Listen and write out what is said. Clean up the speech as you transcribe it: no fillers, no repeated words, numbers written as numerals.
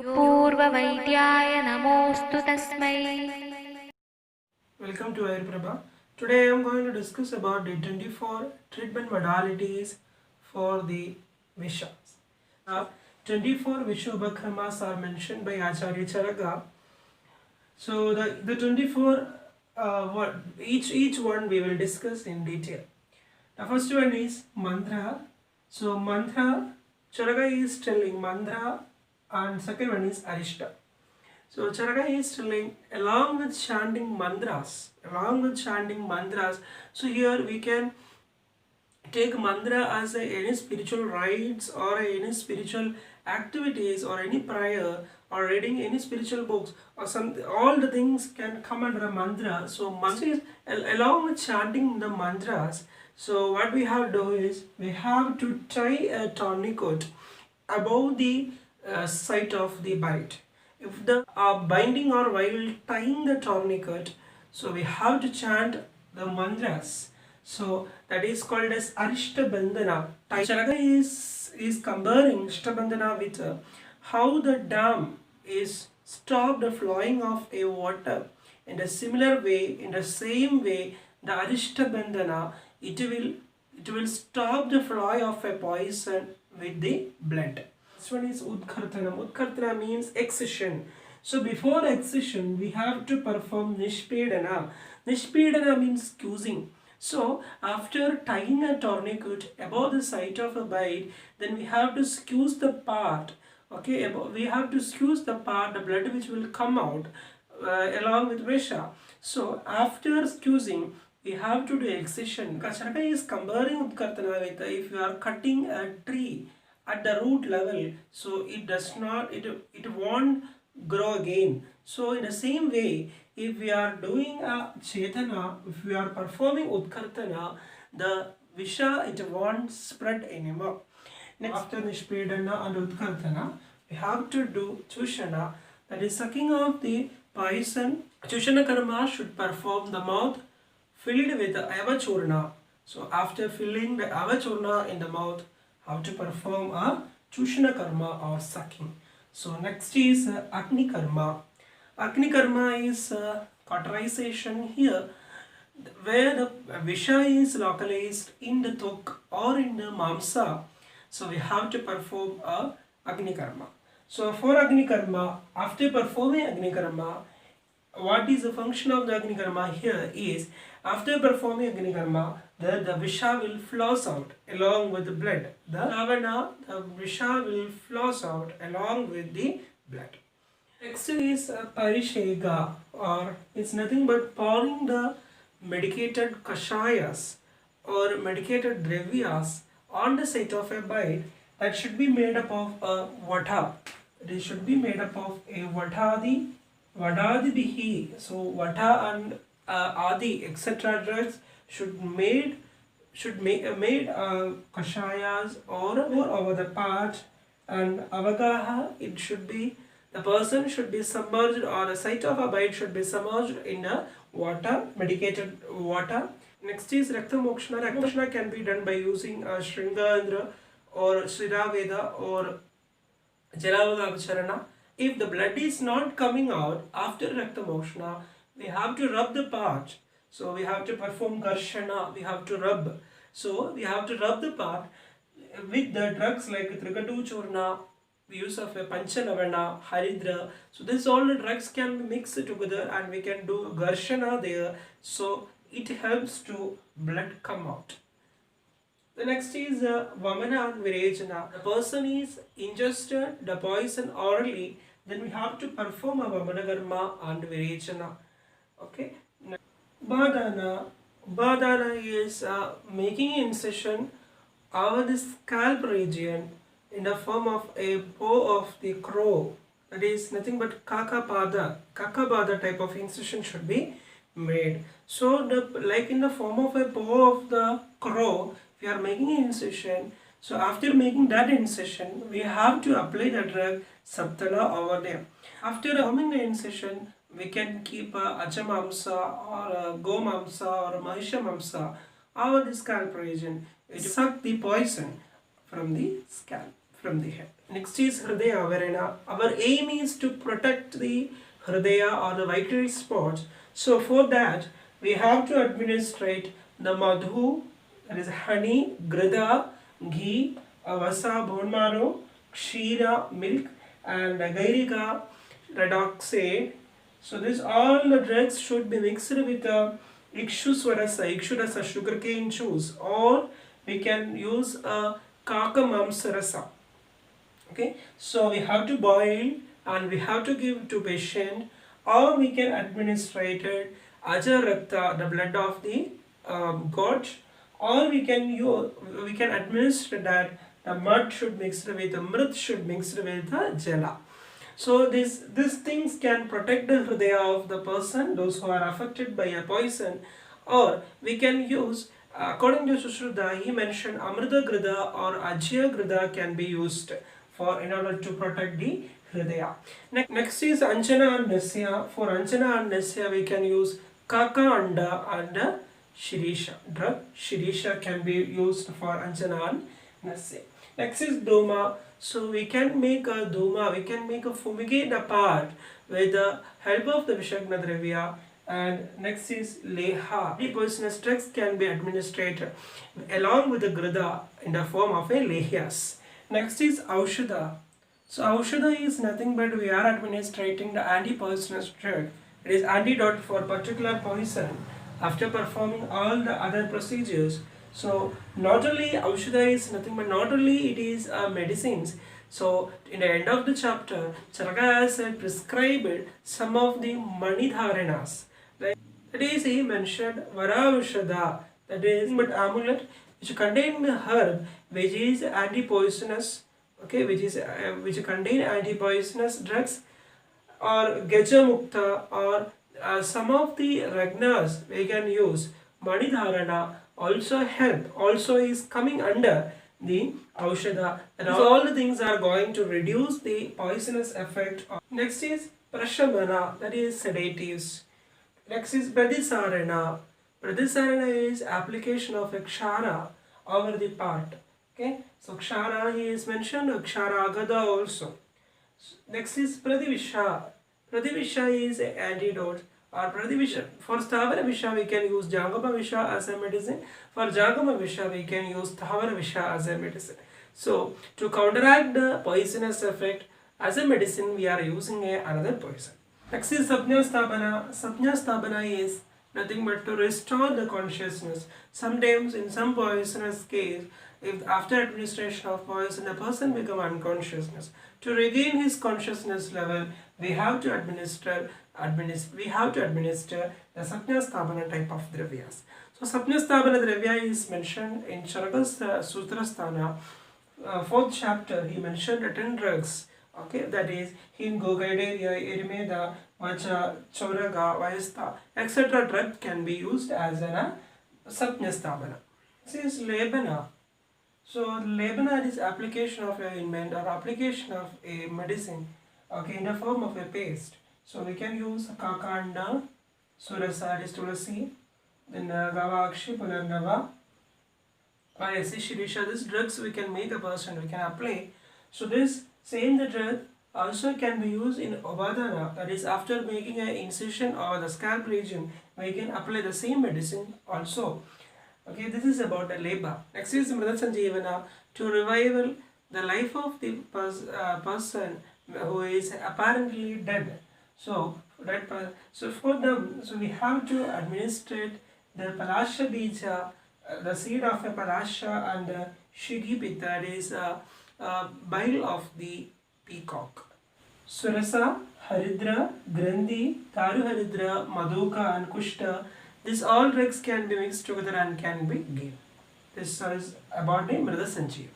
पूर्ववैद्याय नमोऽस्तु तस्मै। Welcome to Ayurprabha. Today I am going to discuss about the 24 treatment modalities for the Vishas. 24 Vishubhakramas are mentioned by Acharya Charaka. So the 24 each one we will discuss in detail. The first one is mantra. So mantra, Charaka is telling mantra, and second one is Arishta. So Charaka is telling along with chanting mantras, so here we can take mantra as any spiritual rites or any spiritual activities or any prayer or reading any spiritual books or some, all the things can come under a mantra. So mantra is along with chanting the mantras. So what we have to do is we have to tie a tourniquet above the site of the bite. If the binding or while tying the tourniquet, so we have to chant the mantras. So that is called as Arishta Bandhana. Charaka is comparing Arishta Bandhana with how the dam is stopped the flowing of a water. In a similar way, in the same way, the Arishta Bandhana, it will stop the flow of a poison with the blood. This one is Udkartana. Udkartana means excision. So before excision, we have to perform Nishpedana. Nishpedana means squeezing. So after tying a tourniquet above the site of a bite, then we have to squeeze the part. Okay, we have to squeeze the part, the blood which will come out along with Visha. So after squeezing, we have to do excision. Charaka is comparing Udkartana with if you are cutting a tree at the root level, so it won't grow again. So in the same way, if we are doing a Chetana, if we are performing Udkartana, the Visha, it won't spread anymore. Next, after Nishpedana and Udkartana, we have to do Chushana, that is sucking of the poison. Chushana Karma should perform the mouth filled with the Avachurna. So after filling the Avachurna in the mouth, how to perform a Chushana Karma or sucking. So next is Agni Karma. Agni Karma is cauterization here, where the Visha is localized in the Tok or in the Mamsa. So we have to perform a Agni Karma. So for Agni Karma, after performing Agni Karma, what is the function of the Agni Karma here is, after performing Agni Karma, the Visha will flows out along with the blood. The Visha will flows out along with the blood. Next is Parishega, or it's nothing but pouring the medicated kashayas or medicated dravyas on the site of a bite. That should be made up of a vata. It should be made up of a vatadi, vadadibihi. So vata and adi etc. drugs should made kashayas or over the part, and avagaha, it should be, the person should be submerged, or the site of a bite should be submerged in a water, medicated water. Next is Rakta Mokshana. Rakta Mokshana can be done by using Shringandra or Sriraveda or Jalavagavacharana. If the blood is not coming out after Rakta Mokshana, we have to rub the part. So we have to perform Karshana, we have to rub. So we have to rub the part with the drugs like Trigatu Churna, use of a Panchalavana, Haridra. So this all the drugs can be mixed together and we can do Garshana there. So it helps to blood come out. The next is Vamana and Virejana. The person is ingested the poison orally, then we have to perform a Vamana Karma and Virejana. Okay. Badana. Badana is making incision over the scalp region in the form of a paw of the crow. That is nothing but Kakapada. Kakapada type of incision should be made. So like in the form of a paw of the crow, we are making an incision. So after making that incision, we have to apply the drug Saptala over there. After performing the incision, we can keep Ajamamsa or Gomamsa or Mahishamamsa over the scalp region. It suck the poison from the scalp, from the head. Next is Hridaya Avarana. Our aim is to protect the Hridaya or the vital spots. So for that, we have to administrate the madhu, that is honey, grida, ghee, vasa, bone marrow, kshira, milk, and gairika, redoxate. So this all the drugs should be mixed with ikshuswarasa, ikshurasa, sugarcane juice, or we can use a kakamamsarasa. Okay, so we have to boil and we have to give to patient, or we can administrate it ajarakta, the blood of the goat, or we can administer that the mud should mix with the mrit should mix with the jala. So these things can protect the hridaya of the person, those who are affected by a poison, or we can use, according to Sushruta, he mentioned Amrita Grida or Ajya Grida can be used for in order to protect the hridaya. Next is Anjana and Nasya. For Anjana and Nasya, we can use Kaka Anda and Shirisha. Drug Shirisha can be used for Anjana and Nasya. Next is Doma. So we can make a Doma, we can make a fumigate a part with the help of the Vishagna Dravya. And next is Leha. The poisonous drugs can be administered along with the Grida in the form of a Lehyas. Next is Aushadha. So Aushadha is nothing but we are administrating the anti-poisonous drug. It is antidote for particular poison after performing all the other procedures. So not only Aushadha is nothing but not only it is medicines. So in the end of the chapter, Charaka has prescribed some of the Manidharanas. Like, that is he mentioned Varavashadha, that is but amulet which contain the herb which is anti-poisonous, okay, which contain anti-poisonous drugs, or Gajamukta, or some of the Ragnas we can use. Manidharana also help, also is coming under the Aushadha, and all the things are going to reduce the poisonous effect. Next is Prashamana, that is sedatives. Next is Pradisarana. Pradisarana is application of a kshara over the part. Okay, so kshara he is mentioned, kshara agada also. Next is Pradivisha. Pradivisha is an antidote, or Pradivisha. For Sthavara Visha we can use Jangama Visha as a medicine. For Jangama Visha we can use Sthavara Visha as a medicine. So to counteract the poisonous effect as a medicine we are using another poison. Next is Sapnya Sthapana. Sapnya Sthapana is nothing but to restore the consciousness. Sometimes in some poisonous case, if after administration of poison a person become unconsciousness, to regain his consciousness level we have to administer the Sapnya Sthapana type of dravyas. So Sapnya Sthapana dravya is mentioned in Charaka's Sutrasthana, 4th chapter. He mentioned 10 drugs. Okay, that is Hingo, Gaideria, Erimeda, Vacha, Chauraga, Vayasta, etc. drug can be used as a Sapnya Sthapana. This is Lebana. So Lebana is application of an ailment or application of a medicine, okay, in the form of a paste. So we can use Kakanda, Surasa is Tulasi, then Gavakshi, Pularnava, Vayasi, Shirisha. These drugs we can make a person, we can apply. So this same the drug also can be used in Obadana, that is after making an incision or the scalp region, we can apply the same medicine also. Okay, this is about the Leba. Next is Mrida Sanjeevana, to revival the life of the person who is apparently dead. So for them, so we have to administrate the Palasha Bija, the seed of a Palasha, and the Shigipit, that is bile of the peacock. Surasa, Haridra, Grandhi, Taru Haridra, Maduka and Kushta, these all drugs can be mixed together and can be given. This is about the Mrida Sanjeevana.